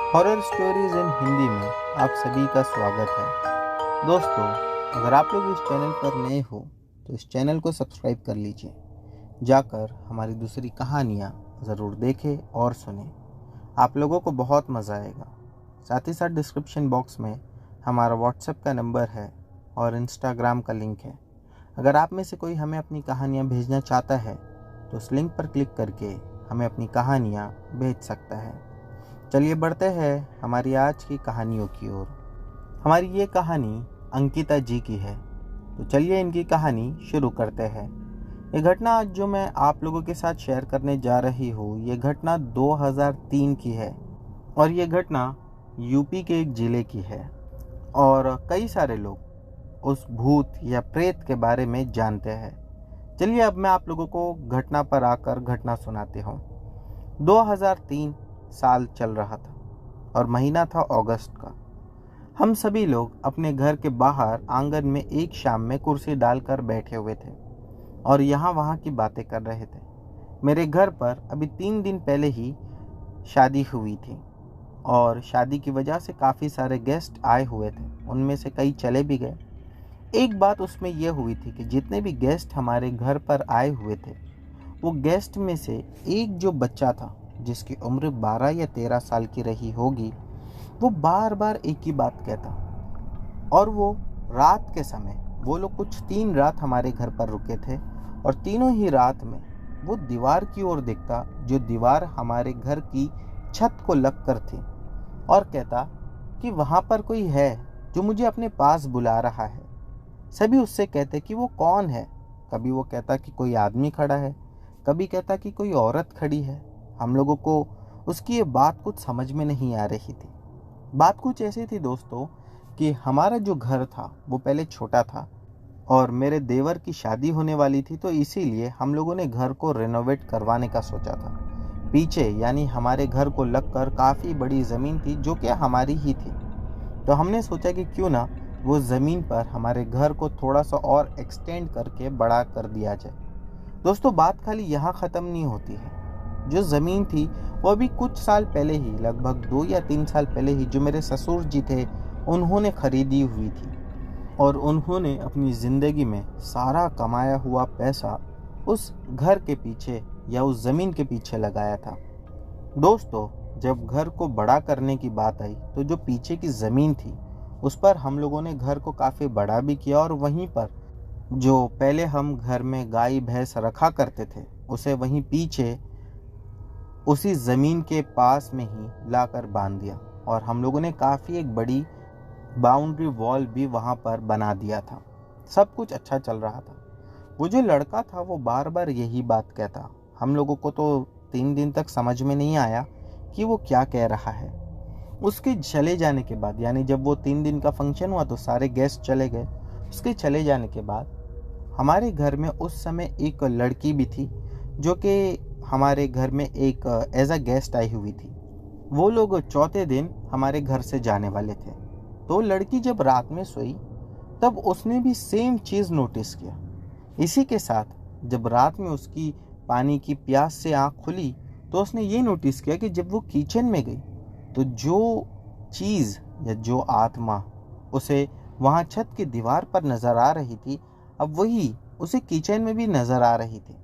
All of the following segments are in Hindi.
हॉरर स्टोरीज इन हिंदी में आप सभी का स्वागत है। दोस्तों, अगर आप लोग इस चैनल पर नए हो तो इस चैनल को सब्सक्राइब कर लीजिए। जाकर हमारी दूसरी कहानियाँ ज़रूर देखें और सुनें। आप लोगों को बहुत मज़ा आएगा। साथ ही साथ डिस्क्रिप्शन बॉक्स में हमारा व्हाट्सएप का नंबर है और इंस्टाग्राम का लिंक है। अगर आप में से कोई हमें अपनी कहानियाँ भेजना चाहता है तो उस लिंक पर क्लिक करके हमें अपनी कहानियाँ भेज सकता है। चलिए बढ़ते हैं हमारी आज की कहानियों की ओर। हमारी ये कहानी अंकिता जी की है, तो चलिए इनकी कहानी शुरू करते हैं। ये घटना आज जो मैं आप लोगों के साथ शेयर करने जा रही हूँ, ये घटना 2003 की है और ये घटना यूपी के एक ज़िले की है और कई सारे लोग उस भूत या प्रेत के बारे में जानते हैं। चलिए अब मैं आप लोगों को घटना पर आकर घटना सुनाती हूँ। 2003 साल चल रहा था और महीना था अगस्त का। हम सभी लोग अपने घर के बाहर आंगन में एक शाम में कुर्सी डालकर बैठे हुए थे और यहाँ वहाँ की बातें कर रहे थे। मेरे घर पर अभी 3 दिन पहले ही शादी हुई थी और शादी की वजह से काफ़ी सारे गेस्ट आए हुए थे। उनमें से कई चले भी गए। एक बात उसमें यह हुई थी कि जितने भी गेस्ट हमारे घर पर आए हुए थे, वो गेस्ट में से एक जो बच्चा था जिसकी उम्र 12 या 13 साल की रही होगी, वो बार बार एक ही बात कहता। और वो रात के समय वो लोग कुछ 3 रात हमारे घर पर रुके थे और तीनों ही रात में वो दीवार की ओर देखता, जो दीवार हमारे घर की छत को लग कर थी, और कहता कि वहाँ पर कोई है जो मुझे अपने पास बुला रहा है। सभी उससे कहते कि वो कौन है। कभी वो कहता कि कोई आदमी खड़ा है, कभी कहता कि कोई औरत खड़ी है। हम लोगों को उसकी ये बात कुछ समझ में नहीं आ रही थी। बात कुछ ऐसी थी दोस्तों कि हमारा जो घर था वो पहले छोटा था और मेरे देवर की शादी होने वाली थी, तो इसीलिए हम लोगों ने घर को रेनोवेट करवाने का सोचा था। पीछे यानी हमारे घर को लगकर काफ़ी बड़ी ज़मीन थी जो कि हमारी ही थी। तो हमने सोचा कि क्यों ना वो ज़मीन पर हमारे घर को थोड़ा सा और एक्सटेंड करके बड़ा कर दिया जाए। दोस्तों, बात खाली यहाँ ख़त्म नहीं होती है। जो ज़मीन थी वो अभी कुछ साल पहले ही, लगभग 2 या 3 साल पहले ही, जो मेरे ससुर जी थे उन्होंने खरीदी हुई थी और उन्होंने अपनी ज़िंदगी में सारा कमाया हुआ पैसा उस घर के पीछे या उस ज़मीन के पीछे लगाया था। दोस्तों, जब घर को बड़ा करने की बात आई तो जो पीछे की ज़मीन थी उस पर हम लोगों ने घर को काफ़ी बड़ा भी किया और वहीं पर जो पहले हम घर में गाय भैंस रखा करते थे उसे वहीं पीछे उसी ज़मीन के पास में ही लाकर बांध दिया और हम लोगों ने काफ़ी एक बड़ी बाउंड्री वॉल भी वहाँ पर बना दिया था। सब कुछ अच्छा चल रहा था। वो जो लड़का था वो बार बार यही बात कहता। हम लोगों को तो 3 दिन तक समझ में नहीं आया कि वो क्या कह रहा है। उसके चले जाने के बाद, यानी जब वो 3 दिन का फंक्शन हुआ तो सारे गेस्ट चले गए। उसके चले जाने के बाद हमारे घर में उस समय एक लड़की भी थी जो कि हमारे घर में एक एज अ गेस्ट आई हुई थी। वो लोग चौथे दिन हमारे घर से जाने वाले थे। तो लड़की जब रात में सोई तब उसने भी सेम चीज़ नोटिस किया। इसी के साथ जब रात में उसकी पानी की प्यास से आँख खुली तो उसने ये नोटिस किया कि जब वो किचन में गई तो जो चीज़ या जो आत्मा उसे वहाँ छत की दीवार पर नज़र आ रही थी, अब वही उसे किचन में भी नज़र आ रही थी।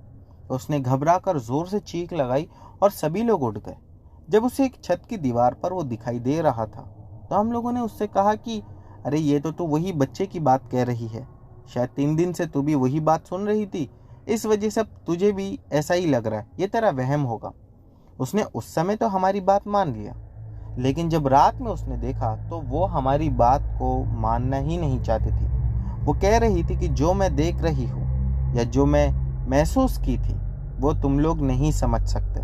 तो उसने घबराकर ज़ोर से चीख लगाई और सभी लोग उठ गए। जब उसे एक छत की दीवार पर वो दिखाई दे रहा था तो हम लोगों ने उससे कहा कि अरे ये तो तू वही बच्चे की बात कह रही है। शायद 3 दिन से तू भी वही बात सुन रही थी, इस वजह से तुझे भी ऐसा ही लग रहा है, ये तेरा वहम होगा। उसने उस समय तो हमारी बात मान लिया, लेकिन जब रात में उसने देखा तो वो हमारी बात को मानना ही नहीं चाहती थी। वो कह रही थी कि जो मैं देख रही हूँ या जो मैं महसूस की थी वो तुम लोग नहीं समझ सकते।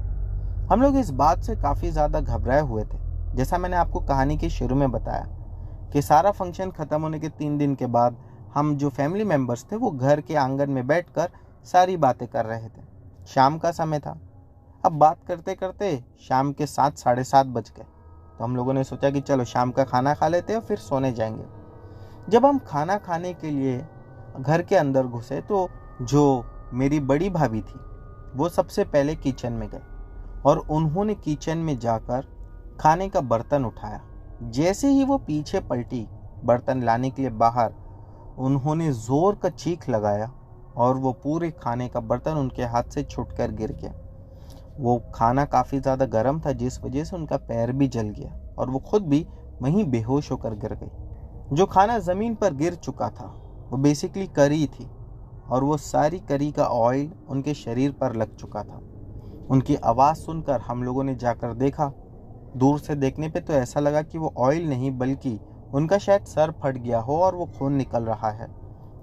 हम लोग इस बात से काफ़ी ज़्यादा घबराए हुए थे। जैसा मैंने आपको कहानी के शुरू में बताया कि सारा फंक्शन ख़त्म होने के 3 दिन के बाद हम जो फैमिली मेम्बर्स थे वो घर के आंगन में बैठकर सारी बातें कर रहे थे। शाम का समय था। अब बात करते करते शाम के 7 साढ़े 7 बज गए। तो हम लोगों ने सोचा कि चलो शाम का खाना खा लेते हैं, फिर सोने जाएंगे। जब हम खाना खाने के लिए घर के अंदर घुसे तो जो मेरी बड़ी भाभी थी वो सबसे पहले किचन में गए और उन्होंने किचन में जाकर खाने का बर्तन उठाया। जैसे ही वो पीछे पलटी बर्तन लाने के लिए बाहर, उन्होंने जोर का चीख लगाया और वो पूरे खाने का बर्तन उनके हाथ से छूटकर गिर गया। वो खाना काफ़ी ज़्यादा गर्म था, जिस वजह से उनका पैर भी जल गया और वो खुद भी वहीं बेहोश होकर गिर गई। जो खाना ज़मीन पर गिर चुका था वो बेसिकली करी थी और वो सारी करी का ऑयल उनके शरीर पर लग चुका था। उनकी आवाज़ सुनकर हम लोगों ने जाकर देखा। दूर से देखने पे तो ऐसा लगा कि वो ऑयल नहीं बल्कि उनका शायद सर फट गया हो और वो खून निकल रहा है।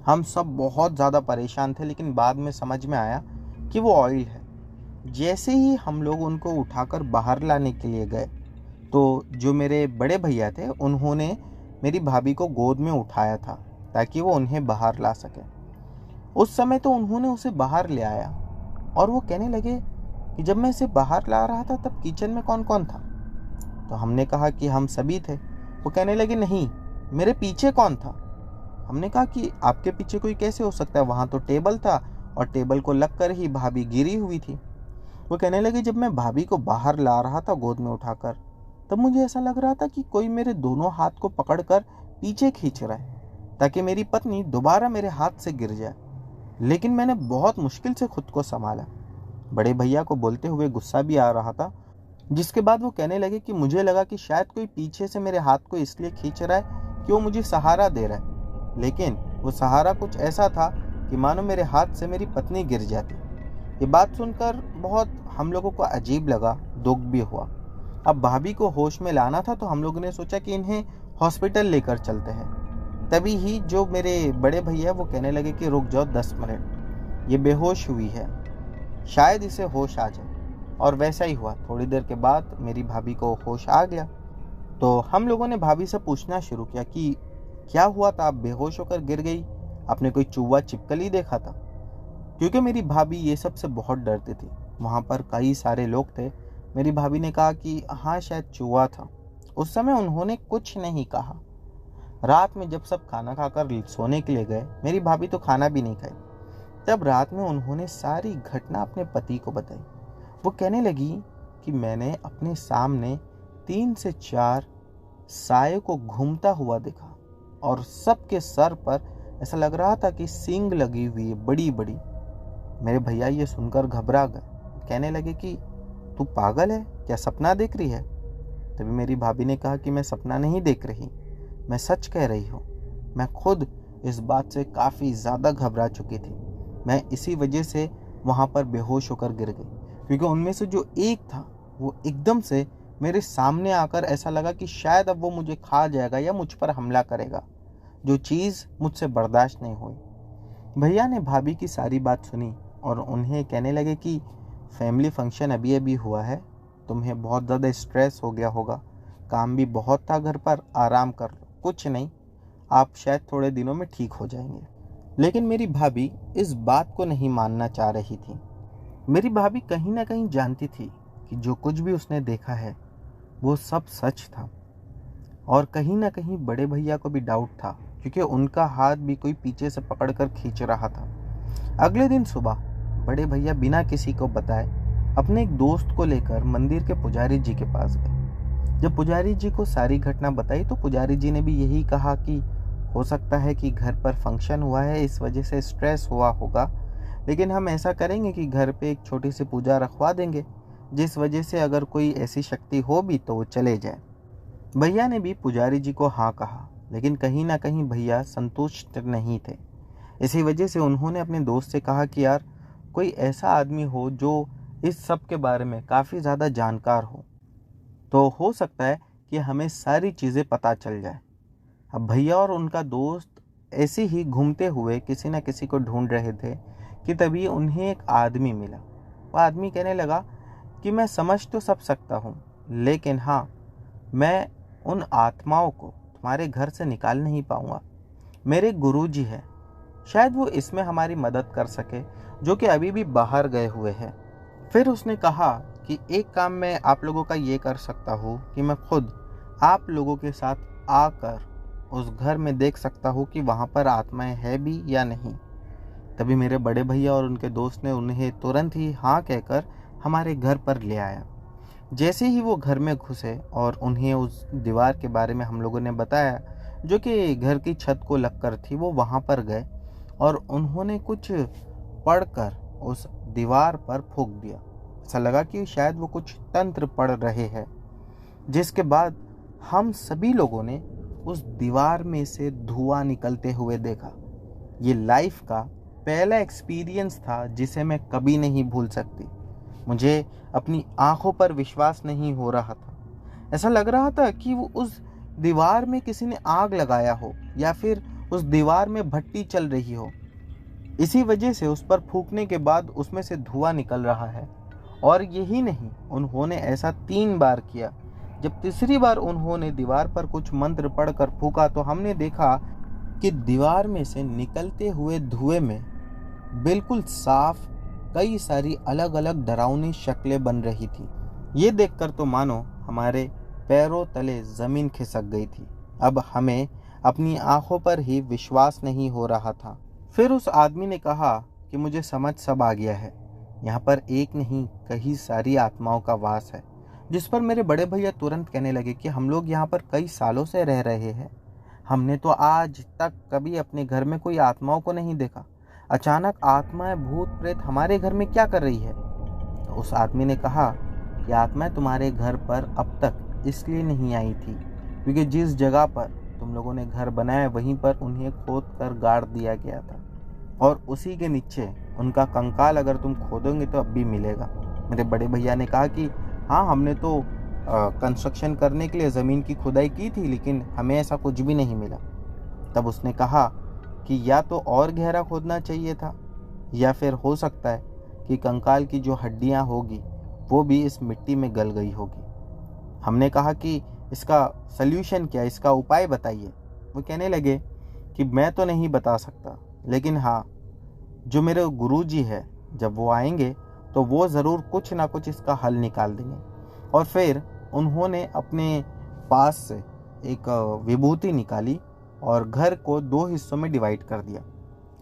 हम सब बहुत ज़्यादा परेशान थे, लेकिन बाद में समझ में आया कि वो ऑयल है। जैसे ही हम लोग उनको उठाकर बाहर लाने के लिए गए तो जो मेरे बड़े भैया थे उन्होंने मेरी भाभी को गोद में उठाया था ताकि वो उन्हें बाहर ला सके। उस समय तो उन्होंने उसे बाहर ले आया और वो कहने लगे कि जब मैं इसे बाहर ला रहा था तब किचन में कौन कौन था। तो हमने कहा कि हम सभी थे। वो कहने लगे नहीं, मेरे पीछे कौन था। हमने कहा कि आपके पीछे कोई कैसे हो सकता है, वहाँ तो टेबल था और टेबल को लगकर ही भाभी गिरी हुई थी। वो कहने लगे जब मैं भाभी को बाहर ला रहा था गोद में उठाकर, तब मुझे ऐसा लग रहा था कि कोई मेरे दोनों हाथ को पकड़कर पीछे खींच रहा है ताकि मेरी पत्नी दोबारा मेरे हाथ से गिर जाए। लेकिन मैंने बहुत मुश्किल से खुद को संभाला। बड़े भैया को बोलते हुए गुस्सा भी आ रहा था, जिसके बाद वो कहने लगे कि मुझे लगा कि शायद कोई पीछे से मेरे हाथ को इसलिए खींच रहा है कि वो मुझे सहारा दे रहा है, लेकिन वो सहारा कुछ ऐसा था कि मानो मेरे हाथ से मेरी पत्नी गिर जाती। ये बात सुनकर बहुत हम लोगों को अजीब लगा, दुख भी हुआ। अब भाभी को होश में लाना था तो हम लोगों ने सोचा कि इन्हें हॉस्पिटल लेकर चलते हैं। तभी ही जो मेरे बड़े भैया वो कहने लगे कि रुक जाओ 10 मिनट, ये बेहोश हुई है, शायद इसे होश आ जाए। और वैसा ही हुआ। थोड़ी देर के बाद मेरी भाभी को होश आ गया तो हम लोगों ने भाभी से पूछना शुरू किया कि क्या हुआ था, आप बेहोश होकर गिर गई, आपने कोई चूहा छिपकली देखा था। क्योंकि मेरी भाभी ये सब से बहुत डरती थी, वहाँ पर कई सारे लोग थे। मेरी भाभी ने कहा कि हाँ शायद चूहा था। उस समय उन्होंने कुछ नहीं कहा। रात में जब सब खाना खाकर सोने के लिए गए, मेरी भाभी तो खाना भी नहीं खाई। तब रात में उन्होंने सारी घटना अपने पति को बताई। वो कहने लगी कि मैंने अपने सामने 3 से 4 साये को घूमता हुआ देखा और सबके सर पर ऐसा लग रहा था कि सींग लगी हुई है बड़ी बड़ी। मेरे भैया ये सुनकर घबरा गए, कहने लगे कि तू पागल है क्या, सपना देख रही है। तभी मेरी भाभी ने कहा कि मैं सपना नहीं देख रही, मैं सच कह रही हूँ। मैं खुद इस बात से काफ़ी ज़्यादा घबरा चुकी थी। मैं इसी वजह से वहाँ पर बेहोश होकर गिर गई, क्योंकि उनमें से जो एक था वो एकदम से मेरे सामने आकर ऐसा लगा कि शायद अब वो मुझे खा जाएगा या मुझ पर हमला करेगा, जो चीज़ मुझसे बर्दाश्त नहीं हुई। भैया ने भाभी की सारी बात सुनी और उन्हें कहने लगे कि फैमिली फंक्शन अभी अभी हुआ है, तुम्हें बहुत ज़्यादा स्ट्रेस हो गया होगा, काम भी बहुत था घर पर, आराम कर लो, कुछ नहीं, आप शायद थोड़े दिनों में ठीक हो जाएंगे। लेकिन मेरी भाभी इस बात को नहीं मानना चाह रही थी। मेरी भाभी कहीं ना कहीं जानती थी कि जो कुछ भी उसने देखा है वो सब सच था। और कहीं ना कहीं बड़े भैया को भी डाउट था, क्योंकि उनका हाथ भी कोई पीछे से पकड़कर खींच रहा था। अगले दिन सुबह बड़े भैया बिना किसी को बताए अपने एक दोस्त को लेकर मंदिर के पुजारी जी के पास गए। जब पुजारी जी को सारी घटना बताई तो पुजारी जी ने भी यही कहा कि हो सकता है कि घर पर फंक्शन हुआ है, इस वजह से स्ट्रेस हुआ होगा, लेकिन हम ऐसा करेंगे कि घर पे एक छोटी सी पूजा रखवा देंगे, जिस वजह से अगर कोई ऐसी शक्ति हो भी तो वो चले जाए। भैया ने भी पुजारी जी को हाँ कहा, लेकिन कहीं ना कहीं भैया संतुष्ट नहीं थे। इसी वजह से उन्होंने अपने दोस्त से कहा कि यार कोई ऐसा आदमी हो जो इस सब के बारे में काफ़ी ज़्यादा जानकार हो, तो हो सकता है कि हमें सारी चीज़ें पता चल जाए। अब भैया और उनका दोस्त ऐसे ही घूमते हुए किसी न किसी को ढूंढ रहे थे कि तभी उन्हें एक आदमी मिला। वह आदमी कहने लगा कि मैं समझ तो सब सकता हूँ, लेकिन हाँ, मैं उन आत्माओं को तुम्हारे घर से निकाल नहीं पाऊँगा। मेरे गुरुजी है, शायद वो इसमें हमारी मदद कर सके, जो कि अभी भी बाहर गए हुए हैं। फिर उसने कहा कि एक काम मैं आप लोगों का ये कर सकता हूँ कि मैं खुद आप लोगों के साथ आकर उस घर में देख सकता हूँ कि वहाँ पर आत्माएं है भी या नहीं। तभी मेरे बड़े भैया और उनके दोस्त ने उन्हें तुरंत ही हाँ कहकर हमारे घर पर ले आया। जैसे ही वो घर में घुसे और उन्हें उस दीवार के बारे में हम लोगों ने बताया जो कि घर की छत को लगकर थी, वो वहाँ पर गए और उन्होंने कुछ पढ़कर उस दीवार पर फूंक दिया। ऐसा लगा कि शायद वो कुछ तंत्र पढ़ रहे हैं, जिसके बाद हम सभी लोगों ने उस दीवार में से धुआं निकलते हुए देखा। ये लाइफ का पहला एक्सपीरियंस था जिसे मैं कभी नहीं भूल सकती। मुझे अपनी आंखों पर विश्वास नहीं हो रहा था। ऐसा लग रहा था कि वो उस दीवार में किसी ने आग लगाया हो या फिर उस दीवार में भट्टी चल रही हो। इसी वजह से उस पर फूंकने के बाद उसमें से धुआं निकल रहा है। और यही नहीं, उन्होंने ऐसा 3 बार किया। जब तीसरी बार उन्होंने दीवार पर कुछ मंत्र पढ़कर फूंका तो हमने देखा कि दीवार में से निकलते हुए धुएं में बिल्कुल साफ कई सारी अलग अलग डरावनी शक्लें बन रही थी। ये देखकर तो मानो हमारे पैरों तले जमीन खिसक गई थी। अब हमें अपनी आंखों पर ही विश्वास नहीं हो रहा था। फिर उस आदमी ने कहा कि मुझे समझ सब आ गया है। यहाँ पर एक नहीं कई सारी आत्माओं का वास है। जिस पर मेरे बड़े भैया तुरंत कहने लगे कि हम लोग यहाँ पर कई सालों से रह रहे हैं, हमने तो आज तक कभी अपने घर में कोई आत्माओं को नहीं देखा। अचानक आत्माएं भूत प्रेत हमारे घर में क्या कर रही है? तो उस आदमी ने कहा कि आत्माएं तुम्हारे घर पर अब तक इसलिए नहीं आई थी क्योंकि जिस जगह पर तुम लोगों ने घर बनाया वहीं पर उन्हें खोद कर गाड़ दिया गया था और उसी के नीचे उनका कंकाल अगर तुम खोदोगे तो अब भी मिलेगा। मेरे बड़े भैया ने कहा कि हाँ, हमने तो कंस्ट्रक्शन करने के लिए ज़मीन की खुदाई की थी लेकिन हमें ऐसा कुछ भी नहीं मिला। तब उसने कहा कि या तो और गहरा खोदना चाहिए था या फिर हो सकता है कि कंकाल की जो हड्डियां होगी वो भी इस मिट्टी में गल गई होगी। हमने कहा कि इसका सल्यूशन क्या, इसका उपाय बताइए। वो कहने लगे कि मैं तो नहीं बता सकता, लेकिन हाँ, जो मेरे गुरुजी है जब वो आएंगे तो वो ज़रूर कुछ ना कुछ इसका हल निकाल देंगे। और फिर उन्होंने अपने पास से एक विभूति निकाली और घर को 2 हिस्सों में डिवाइड कर दिया।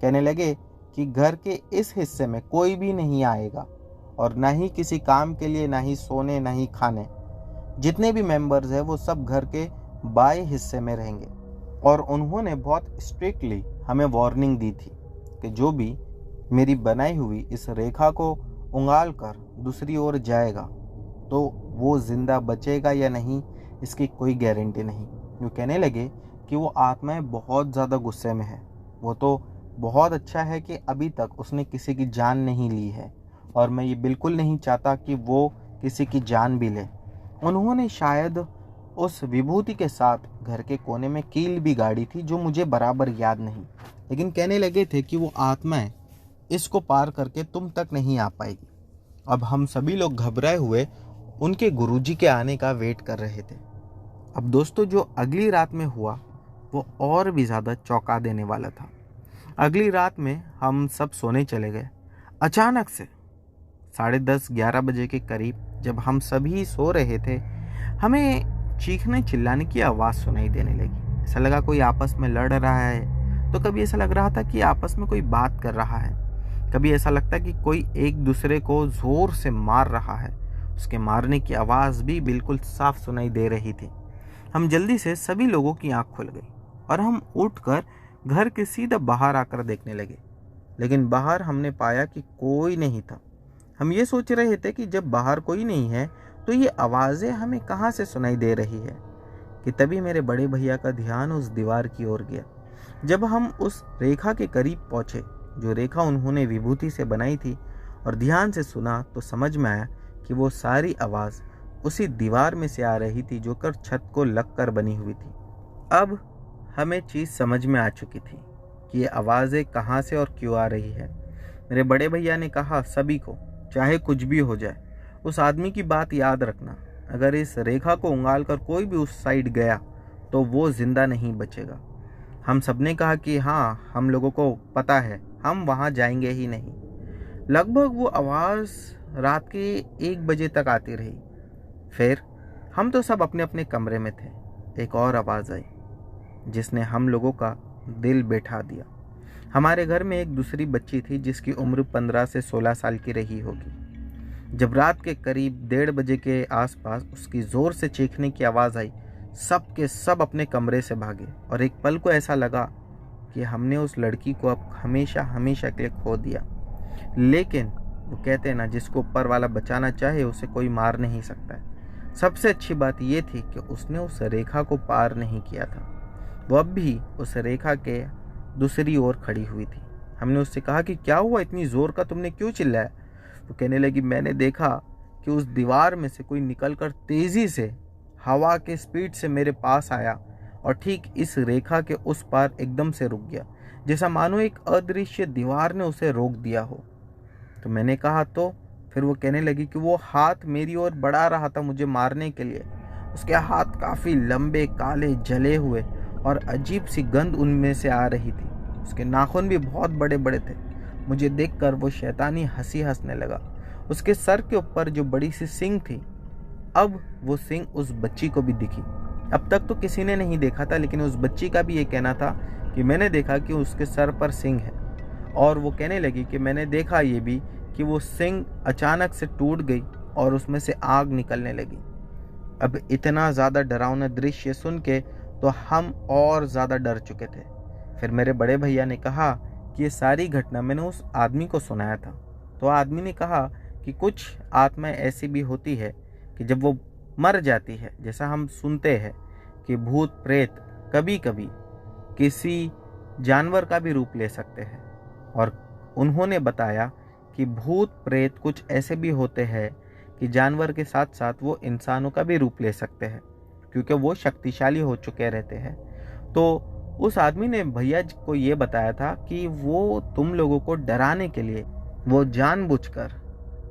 कहने लगे कि घर के इस हिस्से में कोई भी नहीं आएगा और ना ही किसी काम के लिए, ना ही सोने, ना ही खाने। जितने भी मेंबर्स हैं वो सब घर के बाएं हिस्से में रहेंगे। और उन्होंने बहुत स्ट्रिक्टली हमें वार्निंग दी थी कि जो भी मेरी बनाई हुई इस रेखा को उंगाल कर दूसरी ओर जाएगा तो वो जिंदा बचेगा या नहीं इसकी कोई गारंटी नहीं। वो कहने लगे कि वो आत्माएं बहुत ज़्यादा गुस्से में है। वो तो बहुत अच्छा है कि अभी तक उसने किसी की जान नहीं ली है और मैं ये बिल्कुल नहीं चाहता कि वो किसी की जान भी ले। उन्होंने शायद उस विभूति के साथ घर के कोने में कील भी गाड़ी थी जो मुझे बराबर याद नहीं, लेकिन कहने लगे थे कि वो आत्माएं इसको पार करके तुम तक नहीं आ पाएगी। अब हम सभी लोग घबराए हुए उनके गुरुजी के आने का वेट कर रहे थे। अब दोस्तों, जो अगली रात में हुआ वो और भी ज़्यादा चौंका देने वाला था। अगली रात में हम सब सोने चले गए। अचानक से 10:30-11 बजे के करीब जब हम सभी सो रहे थे, हमें चीखने चिल्लाने की आवाज़ सुनाई देने लगी। ऐसा लगा कोई आपस में लड़ रहा है, तो कभी ऐसा लग रहा था कि आपस में कोई बात कर रहा है, कभी ऐसा लगता कि कोई एक दूसरे को ज़ोर से मार रहा है। उसके मारने की आवाज़ भी बिल्कुल साफ सुनाई दे रही थी। हम जल्दी से सभी लोगों की आंख खुल गई और हम उठकर घर के सीधा बाहर आकर देखने लगे, लेकिन बाहर हमने पाया कि कोई नहीं था। हम ये सोच रहे थे कि जब बाहर कोई नहीं है तो ये आवाज़ें हमें कहाँ से सुनाई दे रही है कि तभी मेरे बड़े भैया का ध्यान उस दीवार की ओर गया। जब हम उस रेखा के करीब पहुँचे जो रेखा उन्होंने विभूति से बनाई थी और ध्यान से सुना तो समझ में आया कि वो सारी आवाज़ उसी दीवार में से आ रही थी जो कर छत को लगकर बनी हुई थी। अब हमें चीज़ समझ में आ चुकी थी कि ये आवाज़ें कहाँ से और क्यों आ रही है। मेरे बड़े भैया ने कहा, सभी को चाहे कुछ भी हो जाए उस आदमी की बात याद रखना, अगर इस रेखा को उंगाल कर कोई भी उस साइड गया तो वो जिंदा नहीं बचेगा। हम सब ने कहा कि हाँ, हम लोगों को पता है, हम वहाँ जाएंगे ही नहीं। लगभग वो आवाज़ रात के 1 बजे तक आती रही। फिर हम तो सब अपने अपने कमरे में थे। एक और आवाज़ आई जिसने हम लोगों का दिल बैठा दिया। हमारे घर में एक दूसरी बच्ची थी जिसकी उम्र 15 से 16 साल की रही होगी। जब रात के करीब 1:30 बजे के आसपास उसकी ज़ोर से चीखने की आवाज़ आई, सब के सब अपने कमरे से भागे और एक पल को ऐसा लगा कि हमने उस लड़की को अब हमेशा हमेशा के लिए खो दिया। लेकिन वो कहते हैं ना, जिसको ऊपर वाला बचाना चाहे उसे कोई मार नहीं सकता है। सबसे अच्छी बात ये थी कि उसने उस रेखा को पार नहीं किया था। वो अब भी उस रेखा के दूसरी ओर खड़ी हुई थी। हमने उससे कहा कि क्या हुआ, इतनी ज़ोर का तुमने क्यों चिल्लाया? वो कहने लगी, मैंने देखा कि उस दीवार में से कोई निकलकर तेज़ी से हवा के स्पीड से मेरे पास आया और ठीक इस रेखा के उस पार एकदम से रुक गया, जैसा मानो एक अदृश्य दीवार ने उसे रोक दिया हो। तो मैंने कहा तो? फिर वो कहने लगी कि वो हाथ मेरी ओर बढ़ा रहा था मुझे मारने के लिए। उसके हाथ काफ़ी लंबे, काले, जले हुए और अजीब सी गंध उनमें से आ रही थी। उसके नाखून भी बहुत बड़े बड़े थे। मुझे देखकर वो शैतानी हंसी हंसने लगा। उसके सर के ऊपर जो बड़ी सी सींग थी, अब वो सींग उस बच्ची को भी दिखी। अब तक तो किसी ने नहीं देखा था, लेकिन उस बच्ची का भी ये कहना था कि मैंने देखा कि उसके सर पर सींग है। और वो कहने लगी कि मैंने देखा ये भी कि वो सींग अचानक से टूट गई और उसमें से आग निकलने लगी। अब इतना ज़्यादा डरावना दृश्य सुन के तो हम और ज़्यादा डर चुके थे। फिर मेरे बड़े भैया ने कहा कि ये सारी घटना मैंने उस आदमी को सुनाया था। तो आदमी ने कहा कि कुछ आत्माएं ऐसी भी होती है कि जब वो मर जाती है, जैसा हम सुनते हैं कि भूत प्रेत कभी कभी किसी जानवर का भी रूप ले सकते हैं। और उन्होंने बताया कि भूत प्रेत कुछ ऐसे भी होते हैं कि जानवर के साथ साथ वो इंसानों का भी रूप ले सकते हैं, क्योंकि वो शक्तिशाली हो चुके रहते हैं। तो उस आदमी ने भैया को ये बताया था कि वो तुम लोगों को डराने के लिए वो जानबूझकर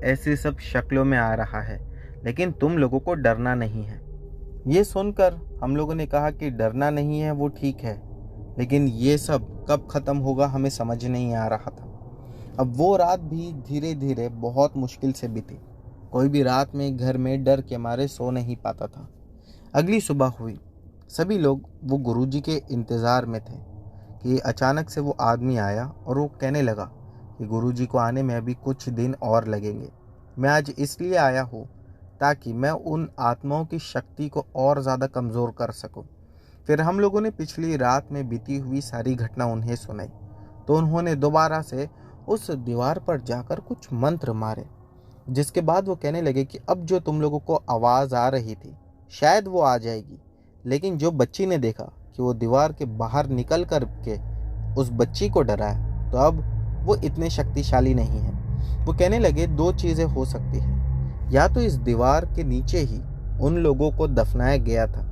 ऐसी सब शक्लों में आ रहा है, लेकिन तुम लोगों को डरना नहीं है। ये सुनकर हम लोगों ने कहा कि डरना नहीं है वो ठीक है, लेकिन ये सब कब खत्म होगा हमें समझ नहीं आ रहा था। अब वो रात भी धीरे धीरे बहुत मुश्किल से बीती। कोई भी रात में घर में डर के मारे सो नहीं पाता था। अगली सुबह हुई। सभी लोग वो गुरुजी के इंतज़ार में थे कि अचानक से वो आदमी आया और वो कहने लगा कि गुरुजी को आने में अभी कुछ दिन और लगेंगे। मैं आज इसलिए आया हूँ ताकि मैं उन आत्माओं की शक्ति को और ज़्यादा कमज़ोर कर सकूँ। फिर हम लोगों ने पिछली रात में बीती हुई सारी घटना उन्हें सुनाई। तो उन्होंने दोबारा से उस दीवार पर जाकर कुछ मंत्र मारे, जिसके बाद वो कहने लगे कि अब जो तुम लोगों को आवाज़ आ रही थी शायद वो आ जाएगी। लेकिन जो बच्ची ने देखा कि वो दीवार के बाहर निकल कर के उस बच्ची को डराया, तो अब वो इतने शक्तिशाली नहीं है। वो कहने लगे दो चीज़ें हो सकती हैं, या तो इस दीवार के नीचे ही उन लोगों को दफनाया गया था,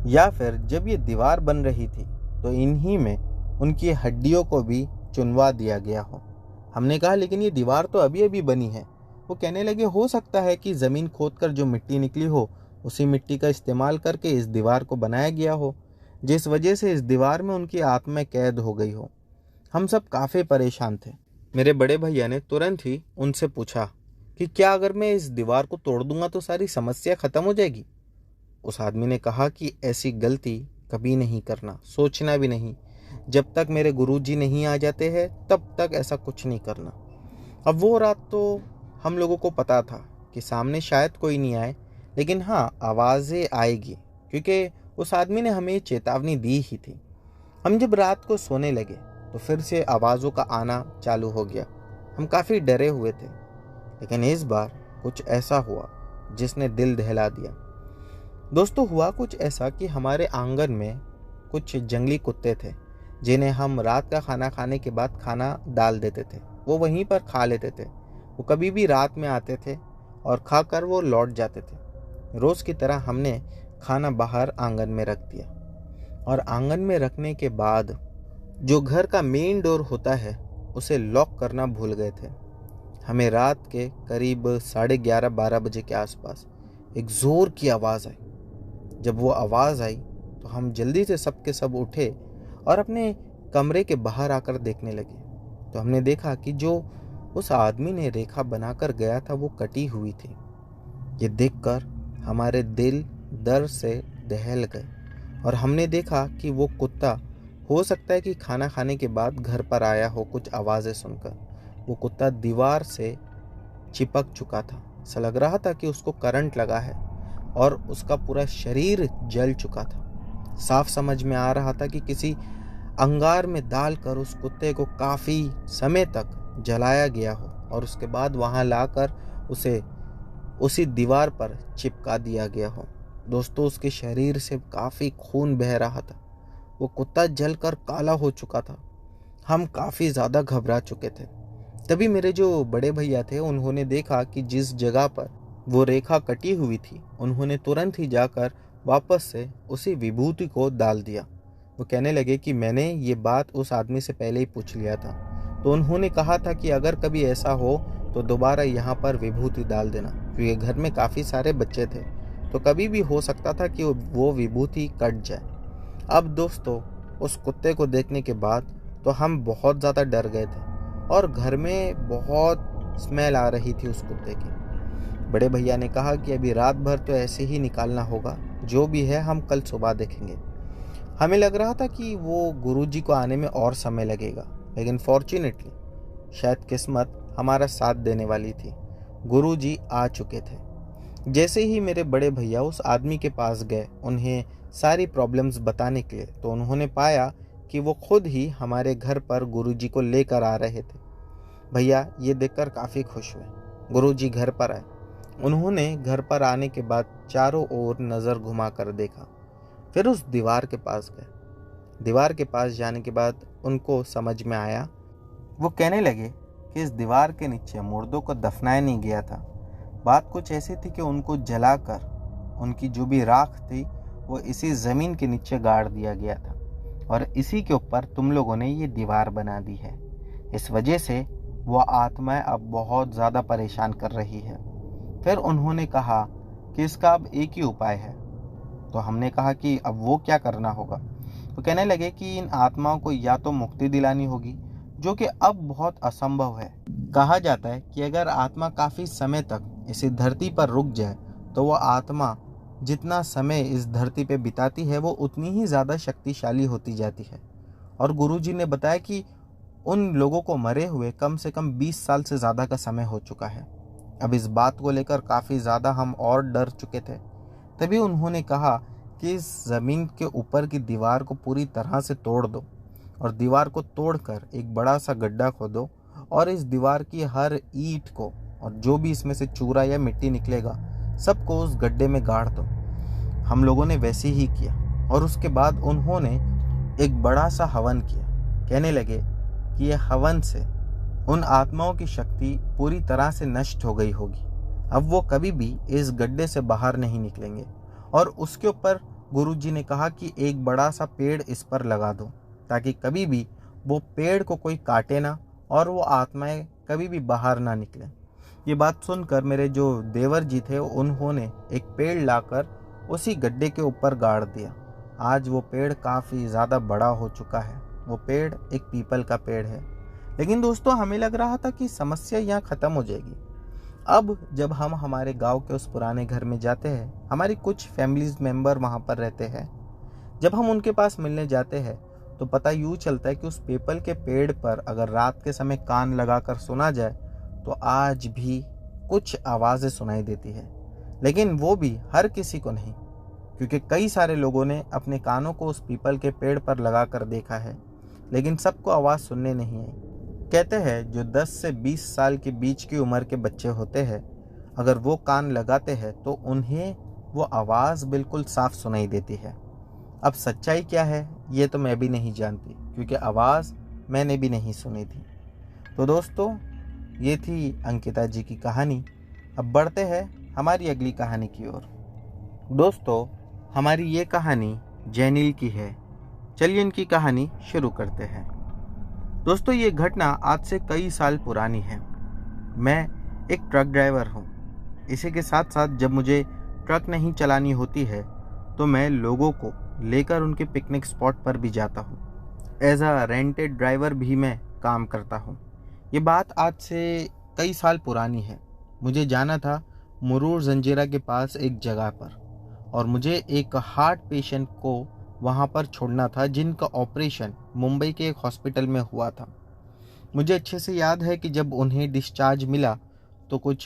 या फिर जब ये दीवार बन रही थी तो इन्हीं में उनकी हड्डियों को भी चुनवा दिया गया हो। हमने कहा लेकिन ये दीवार तो अभी अभी बनी है। वो कहने लगे हो सकता है कि ज़मीन खोदकर जो मिट्टी निकली हो उसी मिट्टी का इस्तेमाल करके इस दीवार को बनाया गया हो, जिस वजह से इस दीवार में उनकी आत्मा कैद हो गई हो। हम सब काफ़ी परेशान थे। मेरे बड़े भैया ने तुरंत ही उनसे पूछा कि क्या अगर मैं इस दीवार को तोड़ दूंगा तो सारी समस्या ख़त्म हो जाएगी? उस आदमी ने कहा कि ऐसी गलती कभी नहीं करना, सोचना भी नहीं। जब तक मेरे गुरुजी नहीं आ जाते हैं तब तक ऐसा कुछ नहीं करना। अब वो रात तो हम लोगों को पता था कि सामने शायद कोई नहीं आए, लेकिन हाँ आवाज़ें आएगी, क्योंकि उस आदमी ने हमें चेतावनी दी ही थी। हम जब रात को सोने लगे तो फिर से आवाज़ों का आना चालू हो गया। हम काफ़ी डरे हुए थे, लेकिन इस बार कुछ ऐसा हुआ जिसने दिल दहला दिया। दोस्तों, हुआ कुछ ऐसा कि हमारे आंगन में कुछ जंगली कुत्ते थे, जिन्हें हम रात का खाना खाने के बाद खाना डाल देते थे। वो वहीं पर खा लेते थे। वो कभी भी रात में आते थे और खाकर वो लौट जाते थे। रोज़ की तरह हमने खाना बाहर आंगन में रख दिया, और आंगन में रखने के बाद जो घर का मेन डोर होता है उसे लॉक करना भूल गए थे। हमें रात के करीब 11:30-12 बजे के आसपास एक ज़ोर की आवाज़ आई। जब वो आवाज़ आई तो हम जल्दी से सब के सब उठे और अपने कमरे के बाहर आकर देखने लगे। तो हमने देखा कि जो उस आदमी ने रेखा बनाकर गया था वो कटी हुई थी। ये देखकर हमारे दिल दर्द से दहल गए, और हमने देखा कि वो कुत्ता हो सकता है कि खाना खाने के बाद घर पर आया हो कुछ आवाज़ें सुनकर। वो कुत्ता दीवार से चिपक चुका था ऐसा लग रहा था कि उसको करंट लगा है और उसका पूरा शरीर जल चुका था। साफ समझ में आ रहा था कि किसी अंगार में डालकर उस कुत्ते को काफ़ी समय तक जलाया गया हो और उसके बाद वहां लाकर उसे उसी दीवार पर चिपका दिया गया हो। दोस्तों, उसके शरीर से काफ़ी खून बह रहा था। वो कुत्ता जलकर काला हो चुका था। हम काफ़ी ज़्यादा घबरा चुके थे। तभी मेरे जो बड़े भैया थे, उन्होंने देखा कि जिस जगह पर वो रेखा कटी हुई थी, उन्होंने तुरंत ही जाकर वापस से उसी विभूति को डाल दिया। वो कहने लगे कि मैंने ये बात उस आदमी से पहले ही पूछ लिया था। तो उन्होंने कहा था कि अगर कभी ऐसा हो तो दोबारा यहाँ पर विभूति डाल देना, क्योंकि घर में काफ़ी सारे बच्चे थे, तो कभी भी हो सकता था कि वो विभूति कट जाए। अब दोस्तों, उस कुत्ते को देखने के बाद तो हम बहुत ज़्यादा डर गए थे और घर में बहुत स्मेल आ रही थी उस कुत्ते की। बड़े भैया ने कहा कि अभी रात भर तो ऐसे ही निकालना होगा, जो भी है हम कल सुबह देखेंगे। हमें लग रहा था कि वो गुरुजी को आने में और समय लगेगा, लेकिन फॉर्चुनेटली शायद किस्मत हमारा साथ देने वाली थी। गुरुजी आ चुके थे। जैसे ही मेरे बड़े भैया उस आदमी के पास गए उन्हें सारी प्रॉब्लम्स बताने के लिए, तो उन्होंने पाया कि वो खुद ही हमारे घर पर गुरुजी को लेकर आ रहे थे। भैया ये देखकर काफ़ी खुश हुए। गुरुजी घर पर आए। उन्होंने घर पर आने के बाद चारों ओर नज़र घुमाकर देखा, फिर उस दीवार के पास गए। दीवार के पास जाने के बाद उनको समझ में आया। वो कहने लगे कि इस दीवार के नीचे मुर्दों को दफनाया नहीं गया था। बात कुछ ऐसी थी कि उनको जलाकर उनकी जो भी राख थी वो इसी ज़मीन के नीचे गाड़ दिया गया था और इसी के ऊपर तुम लोगों ने ये दीवार बना दी है। इस वजह से वो आत्माएं अब बहुत ज़्यादा परेशान कर रही है। फिर उन्होंने कहा कि इसका अब एक ही उपाय है। तो हमने कहा कि अब वो क्या करना होगा। तो कहने लगे कि इन आत्माओं को या तो मुक्ति दिलानी होगी, जो कि अब बहुत असंभव है। कहा जाता है कि अगर आत्मा काफ़ी समय तक इसी धरती पर रुक जाए तो वह आत्मा जितना समय इस धरती पे बिताती है वो उतनी ही ज़्यादा शक्तिशाली होती जाती है। और गुरुजी ने बताया कि उन लोगों को मरे हुए कम से कम 20 साल से ज़्यादा का समय हो चुका है। अब इस बात को लेकर काफ़ी ज़्यादा हम और डर चुके थे। तभी उन्होंने कहा कि इस ज़मीन के ऊपर की दीवार को पूरी तरह से तोड़ दो और दीवार को तोड़कर एक बड़ा सा गड्ढा खोदो और इस दीवार की हर ईंट को और जो भी इसमें से चूरा या मिट्टी निकलेगा सबको उस गड्ढे में गाड़ दो। हम लोगों ने वैसे ही किया और उसके बाद उन्होंने एक बड़ा सा हवन किया। कहने लगे कि यह हवन से उन आत्माओं की शक्ति पूरी तरह से नष्ट हो गई होगी। अब वो कभी भी इस गड्ढे से बाहर नहीं निकलेंगे। और उसके ऊपर गुरुजी ने कहा कि एक बड़ा सा पेड़ इस पर लगा दो ताकि कभी भी वो पेड़ को कोई काटे ना और वो आत्माएं कभी भी बाहर ना निकलें। ये बात सुनकर मेरे जो देवर जी थे उन्होंने एक पेड़ लाकर उसी गड्ढे के ऊपर गाड़ दिया। आज वो पेड़ काफ़ी ज़्यादा बड़ा हो चुका है। वो पेड़ एक पीपल का पेड़ है। लेकिन दोस्तों, हमें लग रहा था कि समस्या यहाँ ख़त्म हो जाएगी। अब जब हम हमारे गांव के उस पुराने घर में जाते हैं, हमारी कुछ फैमिलीज मेंबर वहाँ पर रहते हैं। जब हम उनके पास मिलने जाते हैं तो पता यूँ चलता है कि उस पीपल के पेड़ पर अगर रात के समय कान लगाकर सुना जाए तो आज भी कुछ आवाज़ें सुनाई देती है। लेकिन वो भी हर किसी को नहीं, क्योंकि कई सारे लोगों ने अपने कानों को उस पीपल के पेड़ पर लगा कर देखा है, लेकिन सबको आवाज़ सुनने नहीं आई। कहते हैं जो 10 से 20 साल के बीच की उम्र के बच्चे होते हैं, अगर वो कान लगाते हैं तो उन्हें वो आवाज़ बिल्कुल साफ सुनाई देती है। अब सच्चाई क्या है ये तो मैं भी नहीं जानती, क्योंकि आवाज़ मैंने भी नहीं सुनी थी। तो दोस्तों, ये थी अंकिता जी की कहानी। अब बढ़ते हैं हमारी अगली कहानी की ओर। दोस्तों, हमारी ये कहानी जैनिल की है। चलिए इनकी कहानी शुरू करते हैं। दोस्तों, ये घटना आज से कई साल पुरानी है। मैं एक ट्रक ड्राइवर हूँ। इसी के साथ साथ जब मुझे ट्रक नहीं चलानी होती है तो मैं लोगों को लेकर उनके पिकनिक स्पॉट पर भी जाता हूँ। एज अ रेंटेड ड्राइवर भी मैं काम करता हूँ। ये बात आज से कई साल पुरानी है। मुझे जाना था मुरूर जंजीरा के पास एक जगह पर, और मुझे एक हार्ट पेशेंट को वहाँ पर छोड़ना था जिनका ऑपरेशन मुंबई के एक हॉस्पिटल में हुआ था। मुझे अच्छे से याद है कि जब उन्हें डिस्चार्ज मिला तो कुछ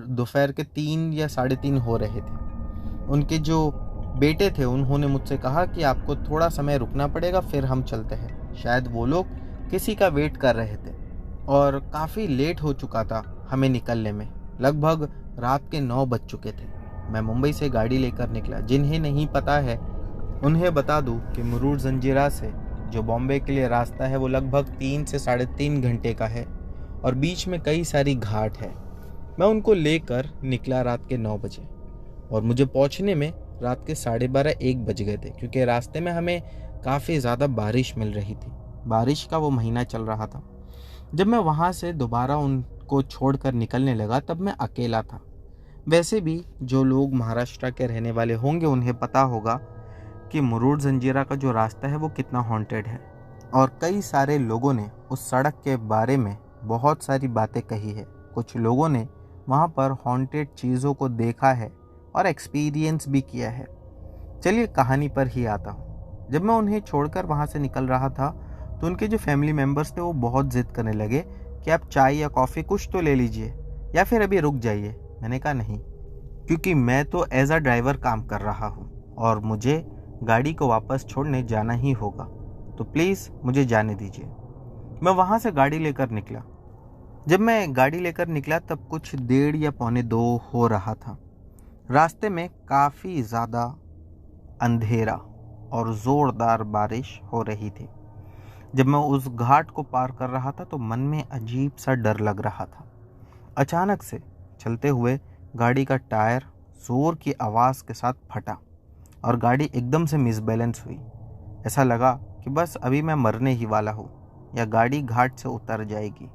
दोपहर के 3 या 3:30 हो रहे थे। उनके जो बेटे थे उन्होंने मुझसे कहा कि आपको थोड़ा समय रुकना पड़ेगा, फिर हम चलते हैं। शायद वो लोग किसी का वेट कर रहे थे और काफ़ी लेट हो चुका था हमें निकलने में। लगभग रात के 9 बज चुके थे। मैं मुंबई से गाड़ी लेकर निकला। जिन्हें नहीं पता है उन्हें बता दूं कि मुरूर जंजीरा से जो बॉम्बे के लिए रास्ता है वो लगभग 3 से 3.5 घंटे का है और बीच में कई सारी घाट है। मैं उनको लेकर निकला रात के 9 बजे और मुझे पहुंचने में रात के 12:30-1 बज गए थे, क्योंकि रास्ते में हमें काफ़ी ज़्यादा बारिश मिल रही थी। बारिश का वो महीना चल रहा था। जब मैं वहाँ से दोबारा उनको छोड़कर निकलने लगा तब मैं अकेला था। वैसे भी जो लोग महाराष्ट्र के रहने वाले होंगे उन्हें पता होगा कि मुरूर जंजीरा का जो रास्ता है वो कितना हॉन्टेड है, और कई सारे लोगों ने उस सड़क के बारे में बहुत सारी बातें कही है। कुछ लोगों ने वहाँ पर हॉन्टेड चीज़ों को देखा है और एक्सपीरियंस भी किया है। चलिए कहानी पर ही आता हूँ। जब मैं उन्हें छोड़कर वहाँ से निकल रहा था तो उनके जो फैमिली मेम्बर्स थे वो बहुत ज़िद करने लगे कि आप चाय या कॉफ़ी कुछ तो ले लीजिए या फिर अभी रुक जाइए। मैंने कहा नहीं, क्योंकि मैं तो एज अ ड्राइवर काम कर रहा हूँ और मुझे गाड़ी को वापस छोड़ने जाना ही होगा, तो प्लीज़ मुझे जाने दीजिए। मैं वहाँ से गाड़ी लेकर निकला। जब मैं गाड़ी लेकर निकला तब कुछ 1:30 या 1:45 हो रहा था। रास्ते में काफ़ी ज़्यादा अंधेरा और ज़ोरदार बारिश हो रही थी। जब मैं उस घाट को पार कर रहा था तो मन में अजीब सा डर लग रहा था। अचानक से चलते हुए गाड़ी का टायर ज़ोर की आवाज़ के साथ फटा और गाड़ी एकदम से मिसबैलेंस हुई। ऐसा लगा कि बस अभी मैं मरने ही वाला हूँ या गाड़ी घाट से उतर जाएगी,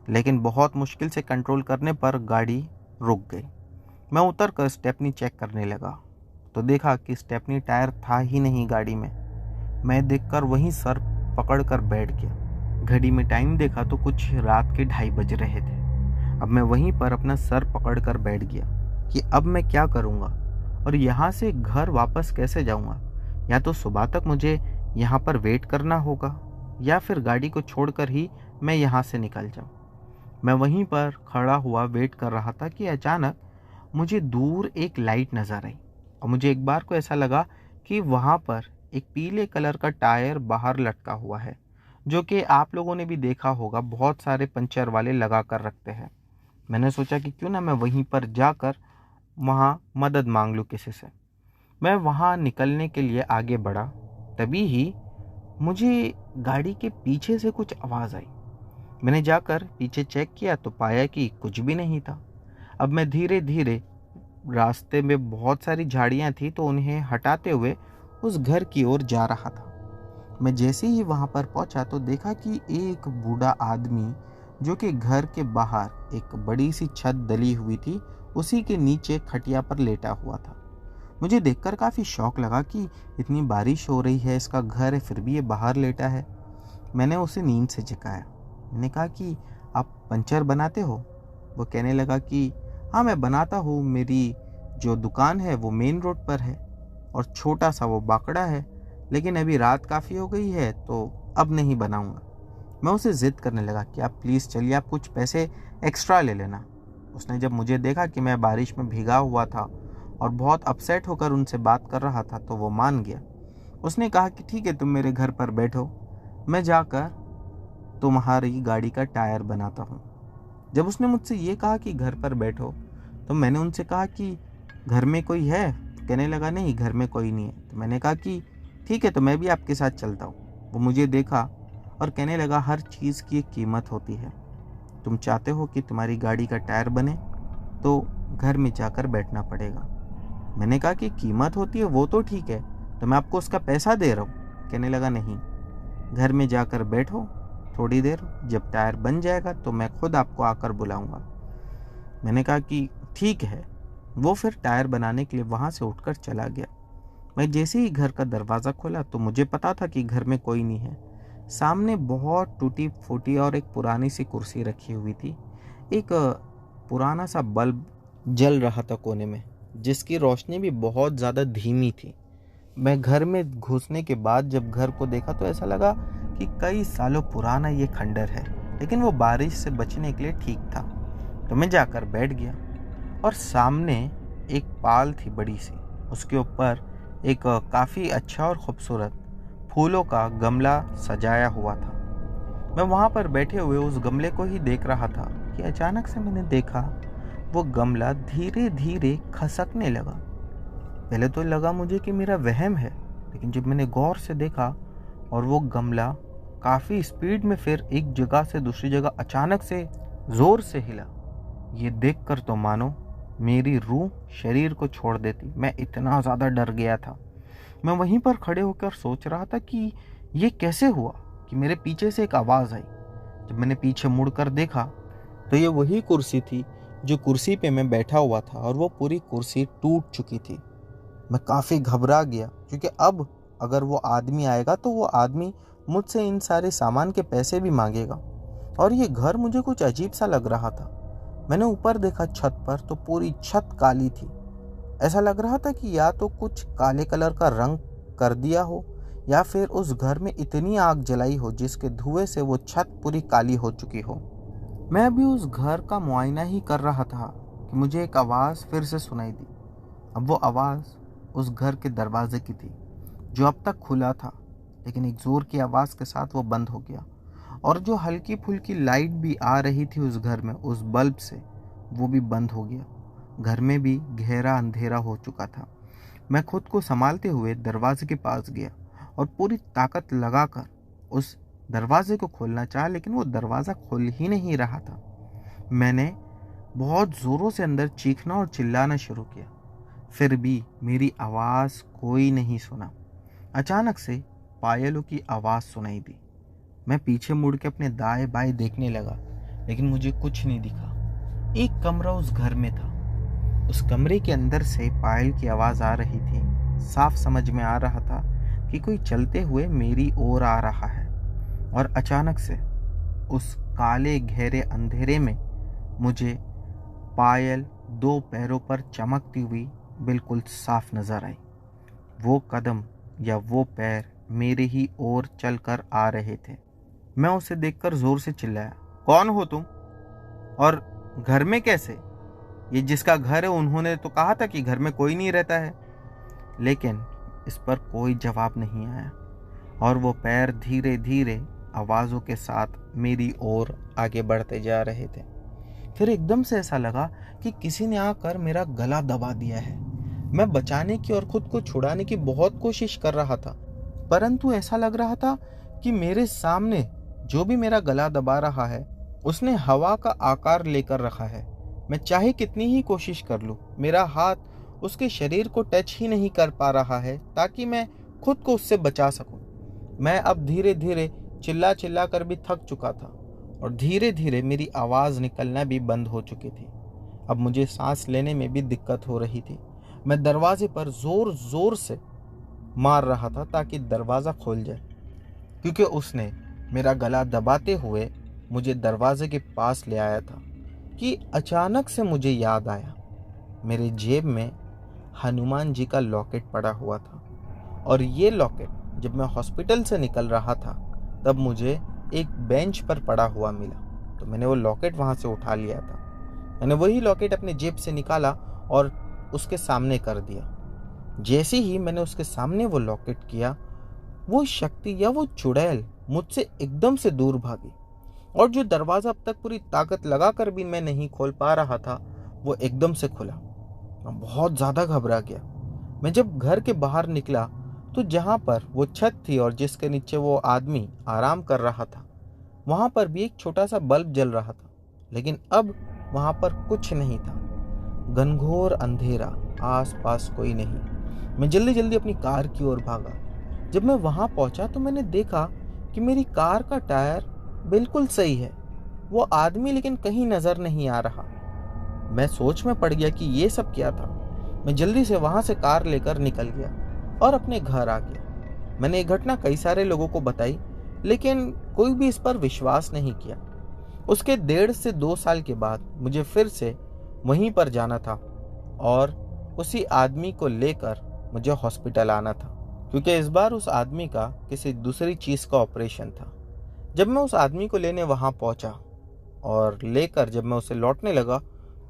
लेकिन बहुत मुश्किल से कंट्रोल करने पर गाड़ी रुक गई। मैं उतर कर स्टेपनी चेक करने लगा तो देखा कि स्टेपनी टायर था ही नहीं गाड़ी में। मैं देखकर वहीं सर पकड़कर बैठ गया। घड़ी में टाइम देखा तो कुछ रात के 2:30 बज रहे थे। अब मैं वहीं पर अपना सर पकड़कर बैठ गया कि अब मैं क्या करूँगा और यहाँ से घर वापस कैसे जाऊँगा। या तो सुबह तक मुझे यहाँ पर वेट करना होगा या फिर गाड़ी को छोड़कर ही मैं यहाँ से निकल जाऊँ। मैं वहीं पर खड़ा हुआ वेट कर रहा था कि अचानक मुझे दूर एक लाइट नज़र आई और मुझे एक बार को ऐसा लगा कि वहाँ पर एक पीले कलर का टायर बाहर लटका हुआ है, जो कि आप लोगों ने भी देखा होगा, बहुत सारे पंचर वाले लगा कर रखते हैं। मैंने सोचा कि क्यों ना मैं वहीं पर जाकर वहाँ मदद मांग लूँ किसी से। मैं वहाँ निकलने के लिए आगे बढ़ा, तभी ही मुझे गाड़ी के पीछे से कुछ आवाज़ आई। मैंने जाकर पीछे चेक किया तो पाया कि कुछ भी नहीं था। अब मैं धीरे धीरे, रास्ते में बहुत सारी झाड़ियाँ थी तो उन्हें हटाते हुए उस घर की ओर जा रहा था। मैं जैसे ही वहाँ पर पहुँचा तो देखा कि एक बूढ़ा आदमी जो कि घर के बाहर एक बड़ी सी छत डली हुई थी उसी के नीचे खटिया पर लेटा हुआ था। मुझे देखकर काफ़ी शौक लगा कि इतनी बारिश हो रही है, इसका घर है, फिर भी ये बाहर लेटा है। मैंने उसे नींद से जगाया। मैंने कहा कि आप पंचर बनाते हो? वो कहने लगा कि हाँ मैं बनाता हूँ, मेरी जो दुकान है वो मेन रोड पर है और छोटा सा वो बाकड़ा है, लेकिन अभी रात काफ़ी हो गई है तो अब नहीं बनाऊँगा। मैं उसे ज़िद करने लगा कि आप प्लीज़ चलिए, आप कुछ पैसे एक्स्ट्रा ले लेना। उसने जब मुझे देखा कि मैं बारिश में भीगा हुआ था और बहुत अपसेट होकर उनसे बात कर रहा था तो वो मान गया। उसने कहा कि ठीक है, तुम मेरे घर पर बैठो, मैं जाकर तुम्हारी गाड़ी का टायर बनाता हूँ। जब उसने मुझसे ये कहा कि घर पर बैठो तो मैंने उनसे कहा कि घर में कोई है? तो कहने लगा नहीं, घर में कोई नहीं है। तो मैंने कहा कि ठीक है, तो मैं भी आपके साथ चलता हूँ। वो मुझे देखा और कहने लगा हर चीज़ की एक कीमत होती है, तुम चाहते हो कि तुम्हारी गाड़ी का टायर बने तो घर में जाकर बैठना पड़ेगा। मैंने कहा कि कीमत होती है वो तो ठीक है, तो मैं आपको उसका पैसा दे रहा हूँ। कहने लगा नहीं, घर में जाकर बैठो थोड़ी देर, जब टायर बन जाएगा तो मैं खुद आपको आकर बुलाऊंगा। मैंने कहा कि ठीक है। वो फिर टायर बनाने के लिए वहाँ से उठकर चला गया। मैं जैसे ही घर का दरवाज़ा खोला तो मुझे पता था कि घर में कोई नहीं है। सामने बहुत टूटी फूटी और एक पुरानी सी कुर्सी रखी हुई थी। एक पुराना सा बल्ब जल रहा था कोने में, जिसकी रोशनी भी बहुत ज़्यादा धीमी थी। मैं घर में घुसने के बाद जब घर को देखा तो ऐसा लगा कि कई सालों पुराना ये खंडर है, लेकिन वो बारिश से बचने के लिए ठीक था। तो मैं जाकर बैठ गया। और सामने एक पाल थी बड़ी सी, उसके ऊपर एक काफ़ी अच्छा और ख़ूबसूरत फूलों का गमला सजाया हुआ था। मैं वहाँ पर बैठे हुए उस गमले को ही देख रहा था कि अचानक से मैंने देखा वो गमला धीरे धीरे खसकने लगा। पहले तो लगा मुझे कि मेरा वहम है, लेकिन जब मैंने गौर से देखा और वो गमला काफ़ी स्पीड में फिर एक जगह से दूसरी जगह अचानक से ज़ोर से हिला, ये देखकर तो मानो मेरी रूह शरीर को छोड़ देती। मैं इतना ज़्यादा डर गया था। मैं वहीं पर खड़े होकर सोच रहा था कि ये कैसे हुआ कि मेरे पीछे से एक आवाज़ आई। जब मैंने पीछे मुड़कर देखा तो ये वही कुर्सी थी जो कुर्सी पे मैं बैठा हुआ था और वो पूरी कुर्सी टूट चुकी थी। मैं काफ़ी घबरा गया, क्योंकि अब अगर वो आदमी आएगा तो वो आदमी मुझसे इन सारे सामान के पैसे भी मांगेगा, और ये घर मुझे कुछ अजीब सा लग रहा था। मैंने ऊपर देखा छत पर तो पूरी छत काली थी। ऐसा लग रहा था कि या तो कुछ काले कलर का रंग कर दिया हो या फिर उस घर में इतनी आग जलाई हो जिसके धुएं से वो छत पूरी काली हो चुकी हो। मैं अभी उस घर का मुआयना ही कर रहा था कि मुझे एक आवाज़ फिर से सुनाई दी। अब वो आवाज़ उस घर के दरवाजे की थी जो अब तक खुला था, लेकिन एक ज़ोर की आवाज़ के साथ वो बंद हो गया, और जो हल्की फुल्की लाइट भी आ रही थी उस घर में उस बल्ब से, वो भी बंद हो गया। घर में भी गहरा अंधेरा हो चुका था। मैं खुद को संभालते हुए दरवाजे के पास गया और पूरी ताकत लगाकर उस दरवाजे को खोलना चाहा, लेकिन वो दरवाज़ा खुल ही नहीं रहा था। मैंने बहुत ज़ोरों से अंदर चीखना और चिल्लाना शुरू किया, फिर भी मेरी आवाज़ कोई नहीं सुना। अचानक से पायलों की आवाज़ सुनाई दी। मैं पीछे मुड़ के अपने दाएं बाएं देखने लगा, लेकिन मुझे कुछ नहीं दिखा। एक कमरा उस घर में था। उस कमरे के अंदर से पायल की आवाज़ आ रही थी। साफ समझ में आ रहा था कि कोई चलते हुए मेरी ओर आ रहा है, और अचानक से उस काले गहरे अंधेरे में मुझे पायल दो पैरों पर चमकती हुई बिल्कुल साफ नजर आई। वो कदम या वो पैर मेरे ही ओर चलकर आ रहे थे। मैं उसे देखकर जोर से चिल्लाया, कौन हो तुम और घर में कैसे? ये जिसका घर है उन्होंने तो कहा था कि घर में कोई नहीं रहता है। लेकिन इस पर कोई जवाब नहीं आया, और वो पैर धीरे धीरे आवाज़ों के साथ मेरी ओर आगे बढ़ते जा रहे थे। फिर एकदम से ऐसा लगा कि किसी ने आकर मेरा गला दबा दिया है। मैं बचाने की और खुद को छुड़ाने की बहुत कोशिश कर रहा था, परंतु ऐसा लग रहा था कि मेरे सामने जो भी मेरा गला दबा रहा है उसने हवा का आकार लेकर रखा है। मैं चाहे कितनी ही कोशिश कर लूं, मेरा हाथ उसके शरीर को टच ही नहीं कर पा रहा है ताकि मैं खुद को उससे बचा सकूं। मैं अब धीरे धीरे चिल्ला चिल्ला कर भी थक चुका था, और धीरे धीरे मेरी आवाज़ निकलना भी बंद हो चुकी थी। अब मुझे सांस लेने में भी दिक्कत हो रही थी। मैं दरवाजे पर जोर जोर से मार रहा था ताकि दरवाज़ा खोल जाए, क्योंकि उसने मेरा गला दबाते हुए मुझे दरवाजे के पास ले आया था कि अचानक से मुझे याद आया, मेरे जेब में हनुमान जी का लॉकेट पड़ा हुआ था, और ये लॉकेट जब मैं हॉस्पिटल से निकल रहा था तब मुझे एक बेंच पर पड़ा हुआ मिला। तो मैंने वो लॉकेट वहाँ से उठा लिया था। मैंने वही लॉकेट अपने जेब से निकाला और उसके सामने कर दिया। जैसे ही मैंने उसके सामने वो लॉकेट किया, वो शक्ति या वो चुड़ैल मुझसे एकदम से दूर भागी, और जो दरवाज़ा अब तक पूरी ताकत लगाकर भी मैं नहीं खोल पा रहा था वो एकदम से खुला। मैं बहुत ज़्यादा घबरा गया। मैं जब घर के बाहर निकला तो जहाँ पर वो छत थी और जिसके नीचे वो आदमी आराम कर रहा था, वहाँ पर भी एक छोटा सा बल्ब जल रहा था, लेकिन अब वहाँ पर कुछ नहीं था। घनघोर अंधेरा, आस पास कोई नहीं। मैं जल्दी जल्दी अपनी कार की ओर भागा। जब मैं वहाँ पहुँचा तो मैंने देखा कि मेरी कार का टायर बिल्कुल सही है, वो आदमी लेकिन कहीं नज़र नहीं आ रहा। मैं सोच में पड़ गया कि ये सब क्या था। मैं जल्दी से वहाँ से कार लेकर निकल गया और अपने घर आ गया। मैंने ये घटना कई सारे लोगों को बताई, लेकिन कोई भी इस पर विश्वास नहीं किया। उसके 1.5 से 2 साल के बाद मुझे फिर से वहीं पर जाना था, और उसी आदमी को लेकर मुझे हॉस्पिटल आना था, क्योंकि इस बार उस आदमी का किसी दूसरी चीज़ का ऑपरेशन था। जब मैं उस आदमी को लेने वहाँ पहुँचा और लेकर जब मैं उसे लौटने लगा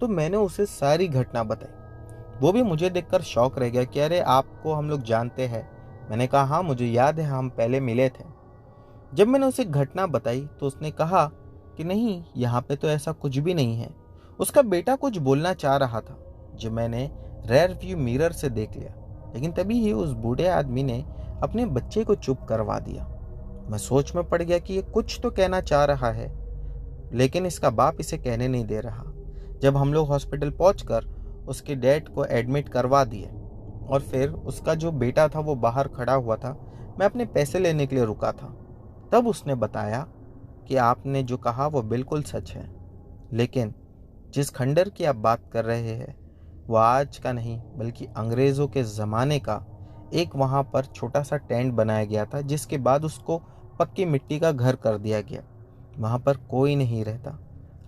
तो मैंने उसे सारी घटना बताई। वो भी मुझे देखकर शॉक रह गया कि अरे आपको हम लोग जानते हैं। मैंने कहा हाँ मुझे याद है, हम पहले मिले थे। जब मैंने उसे घटना बताई तो उसने कहा कि नहीं, यहाँ पे तो ऐसा कुछ भी नहीं है। उसका बेटा कुछ बोलना चाह रहा था जो मैंने रेयर व्यू मिरर से देख लिया, लेकिन तभी ही उस बूढ़े आदमी ने अपने बच्चे को चुप करवा दिया। मैं सोच में पड़ गया कि ये कुछ तो कहना चाह रहा है, लेकिन इसका बाप इसे कहने नहीं दे रहा। जब हम लोग हॉस्पिटल पहुंचकर उसके डैड को एडमिट करवा दिए और फिर उसका जो बेटा था वो बाहर खड़ा हुआ था, मैं अपने पैसे लेने के लिए रुका था। तब उसने बताया कि आपने जो कहा वो बिल्कुल सच है, लेकिन जिस खंडर की आप बात कर रहे हैं वो आज का नहीं बल्कि अंग्रेज़ों के ज़माने का एक वहाँ पर छोटा सा टेंट बनाया गया था, जिसके बाद उसको पक्की मिट्टी का घर कर दिया गया। वहाँ पर कोई नहीं रहता।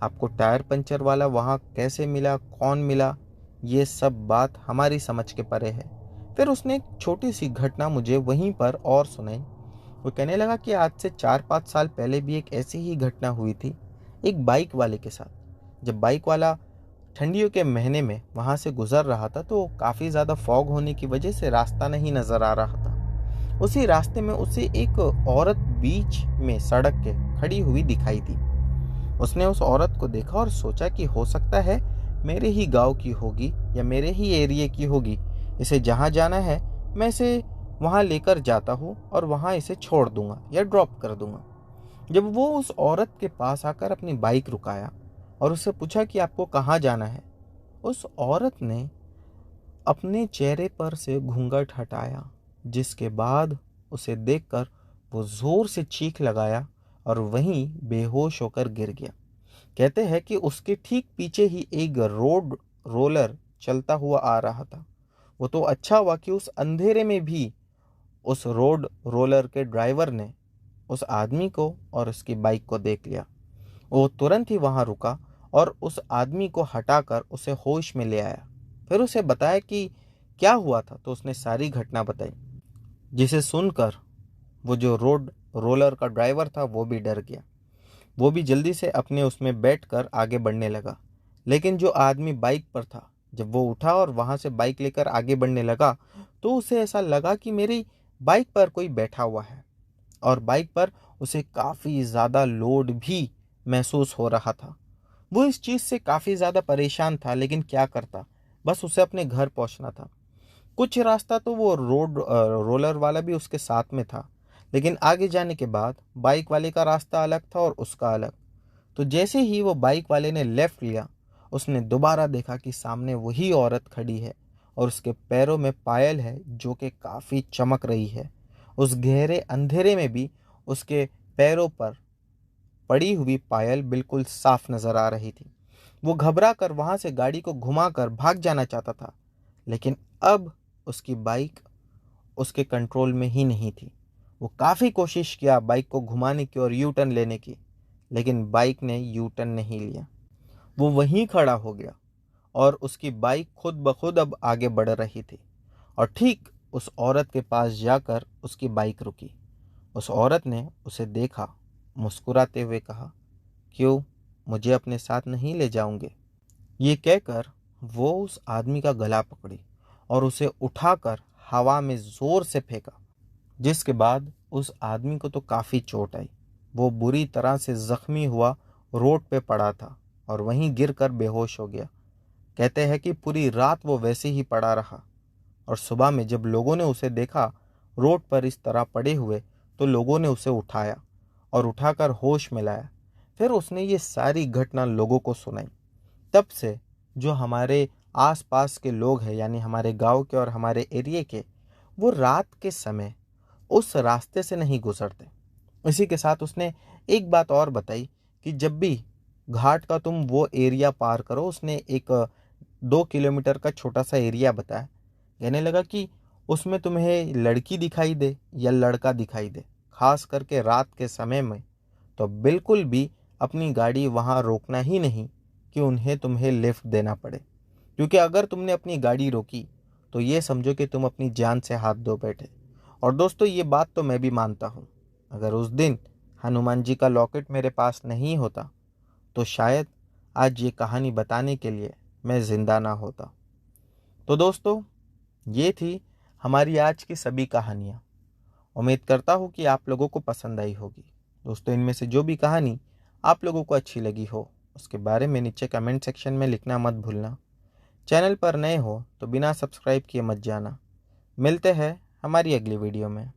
आपको टायर पंचर वाला वहाँ कैसे मिला, कौन मिला, ये सब बात हमारी समझ के परे है। फिर उसने एक छोटी सी घटना मुझे वहीं पर और सुनाई। वो कहने लगा कि आज से 4-5 साल पहले भी एक ऐसी ही घटना हुई थी एक बाइक वाले के साथ। जब बाइक वाला ठंडियों के महीने में वहाँ से गुजर रहा था तो काफ़ी ज़्यादा फॉग होने की वजह से रास्ता नहीं नज़र आ रहा था। उसी रास्ते में उसे एक औरत बीच में सड़क के खड़ी हुई दिखाई दी। उसने उस औरत को देखा और सोचा कि हो सकता है मेरे ही गांव की होगी या मेरे ही एरिया की होगी। इसे जहाँ जाना है मैं इसे वहाँ लेकर जाता हूँ और वहाँ इसे छोड़ दूंगा या ड्रॉप कर दूंगा। जब वो उस औरत के पास आकर अपनी बाइक रुकाया और उससे पूछा कि आपको कहाँ जाना है, उस औरत ने अपने चेहरे पर से घूंघट हटाया, जिसके बाद उसे देखकर वो जोर से चीख लगाया और वहीं बेहोश होकर गिर गया। कहते हैं कि उसके ठीक पीछे ही एक रोड रोलर चलता हुआ आ रहा था। वो तो अच्छा हुआ कि उस अंधेरे में भी उस रोड रोलर के ड्राइवर ने उस आदमी को और उसकी बाइक को देख लिया। वो तुरंत ही वहां रुका और उस आदमी को हटाकर उसे होश में ले आया। फिर उसे बताया कि क्या हुआ था, तो उसने सारी घटना बताई, जिसे सुनकर वो जो रोड रोलर का ड्राइवर था वो भी डर गया। वो भी जल्दी से अपने उसमें बैठकर आगे बढ़ने लगा। लेकिन जो आदमी बाइक पर था, जब वो उठा और वहां से बाइक लेकर आगे बढ़ने लगा तो उसे ऐसा लगा कि मेरी बाइक पर कोई बैठा हुआ है और बाइक पर उसे काफ़ी ज़्यादा लोड भी महसूस हो रहा था। वो इस चीज़ से काफ़ी ज़्यादा परेशान था, लेकिन क्या करता, बस उसे अपने घर पहुंचना था। कुछ रास्ता तो वो रोलर वाला भी उसके साथ में था, लेकिन आगे जाने के बाद बाइक वाले का रास्ता अलग था और उसका अलग। तो जैसे ही वो बाइक वाले ने लेफ्ट लिया, उसने दोबारा देखा कि सामने वही औरत खड़ी है और उसके पैरों में पायल है जो कि काफ़ी चमक रही है। उस गहरे अंधेरे में भी उसके पैरों पर पड़ी हुई पायल बिल्कुल साफ नजर आ रही थी। वो घबरा कर वहां से गाड़ी को घुमाकर भाग जाना चाहता था, लेकिन अब उसकी बाइक उसके कंट्रोल में ही नहीं थी। वो काफ़ी कोशिश किया बाइक को घुमाने की और यू टर्न लेने की, लेकिन बाइक ने यू टर्न नहीं लिया। वो वहीं खड़ा हो गया और उसकी बाइक खुद ब खुद अब आगे बढ़ रही थी और ठीक उस औरत के पास जाकर उसकी बाइक रुकी। उस औरत ने उसे देखा, मुस्कुराते हुए कहा, क्यों, मुझे अपने साथ नहीं ले जाओगे? ये कहकर वो उस आदमी का गला पकड़ी और उसे उठाकर हवा में जोर से फेंका, जिसके बाद उस आदमी को तो काफ़ी चोट आई। वो बुरी तरह से जख्मी हुआ रोड पे पड़ा था और वहीं गिरकर बेहोश हो गया। कहते हैं कि पूरी रात वो वैसे ही पड़ा रहा और सुबह में जब लोगों ने उसे देखा रोड पर इस तरह पड़े हुए, तो लोगों ने उसे उठाया और उठाकर होश में लाया। फिर उसने ये सारी घटना लोगों को सुनाई। तब से जो हमारे आसपास के लोग हैं, यानी हमारे गांव के और हमारे एरिया के, वो रात के समय उस रास्ते से नहीं गुजरते। इसी के साथ उसने एक बात और बताई कि जब भी घाट का तुम वो एरिया पार करो, उसने एक 2 किलोमीटर का छोटा सा एरिया बताया। कहने लगा कि उसमें तुम्हें लड़की दिखाई दे या लड़का दिखाई दे, खास करके रात के समय में, तो बिल्कुल भी अपनी गाड़ी वहाँ रोकना ही नहीं कि उन्हें तुम्हें लिफ्ट देना पड़े। क्योंकि अगर तुमने अपनी गाड़ी रोकी तो ये समझो कि तुम अपनी जान से हाथ धो बैठे। और दोस्तों, ये बात तो मैं भी मानता हूँ। अगर उस दिन हनुमान जी का लॉकेट मेरे पास नहीं होता तो शायद आज ये कहानी बताने के लिए मैं ज़िंदा ना होता। तो दोस्तों, ये थी हमारी आज की सभी कहानियाँ। उम्मीद करता हूँ कि आप लोगों को पसंद आई होगी। दोस्तों, इनमें से जो भी कहानी आप लोगों को अच्छी लगी हो उसके बारे में नीचे कमेंट सेक्शन में लिखना मत भूलना। चैनल पर नए हो तो बिना सब्सक्राइब किए मत जाना। मिलते हैं हमारी अगली वीडियो में।